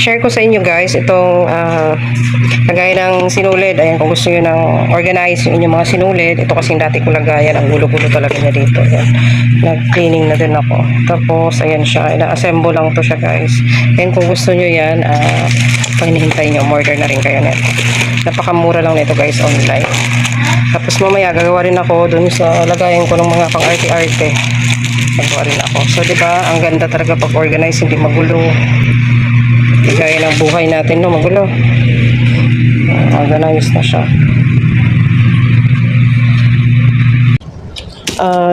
share ko sa inyo guys itong kagaya ng sinulid. Ayan, kung gusto nyo ng organize yung inyong mga sinulid, ito kasing dati ko lagayan, ang gulo-gulo talaga niya dito. Ayan, nag-cleaning na din ako. Tapos ayan siya, ina-assemble lang to siya guys. Ayan, kung gusto nyo yan, pag hinihintay nyo, order na rin kayo nito. Napakamura lang nito guys, online. Tapos mamaya gagawa rin ako dun sa lagayan ko ng mga pang arte-arte. Gagawa rin ako. So diba, ang ganda talaga pag organize, hindi magulo. Gaya ng buhay natin, no, magulo. Organize na siya.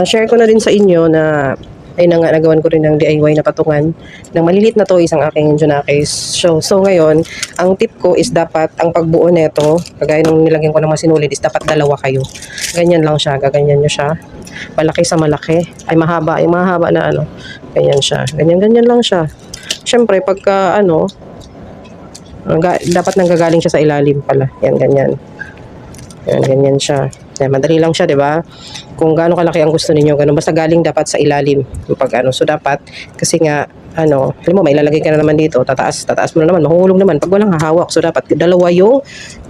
Share ko na din sa inyo na ay na nga, nagawan ko rin ng DIY na patungan ng maliliit na toys ang aking Junakis. So ngayon, ang tip ko is dapat ang pagbuo nito, kagaya nung nilagyan ko ng mga sinulid, is dapat dalawa kayo. Ganyan lang siya, gaganyan nyo siya. Malaki sa malaki. Ay mahaba, yung mahaba na ano. Ganyan siya. Ganyan lang siya. Siyempre, pagka dapat nanggagaling siya sa ilalim pala. Yan, ganyan. Yan, ganyan siya. Yan, madali lang siya, di ba? Kung gaano kalaki ang gusto niyo, ganun. Basta galing dapat sa ilalim. So, dapat, kasi nga, alam mo, may lalagay ka na naman dito. Tataas mo na naman. Mahuhulog naman pag walang hahawak. So, dapat dalawa yung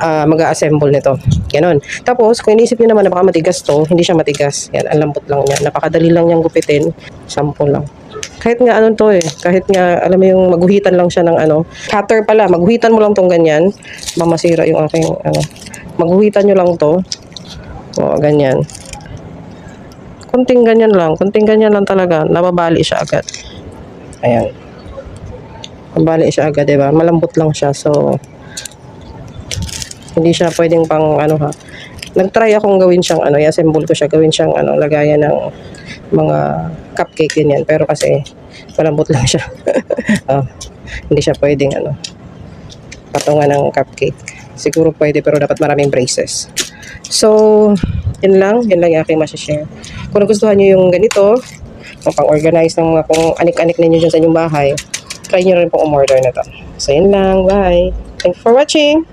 mag-a-assemble nito. Ganon. Tapos, kung inisip niyo naman na baka matigas to, hindi siya matigas. Yan, ang lambot lang niya. Napakadali lang niyang gupitin. 10 lang. Kahit nga kahit nga, alam mo yung maguhitan lang siya ng cutter pala, maguhitan mo lang tong ganyan, mamasira yung aking, maguhitan nyo lang to, ganyan. Kunting ganyan lang talaga, nababali siya agad. Ayan. Nababali siya agad, diba? Malambot lang siya, so, hindi siya pwedeng pang, nag-try akong gawin siyang, i-assemble ko siya, gawin siyang, lagayan ng mga cupcake ganyan, pero kasi malambot lang siya. Hindi siya pwedeng patungan ng cupcake. Siguro pwede, pero dapat maraming braces. So yun lang yung aking masashare. Kung nagustuhan nyo yung ganito, pang-organize ng mga kung anik-anik ninyo dyan sa inyong bahay, try nyo rin pong umorder na to. So yun lang, bye, thanks for watching.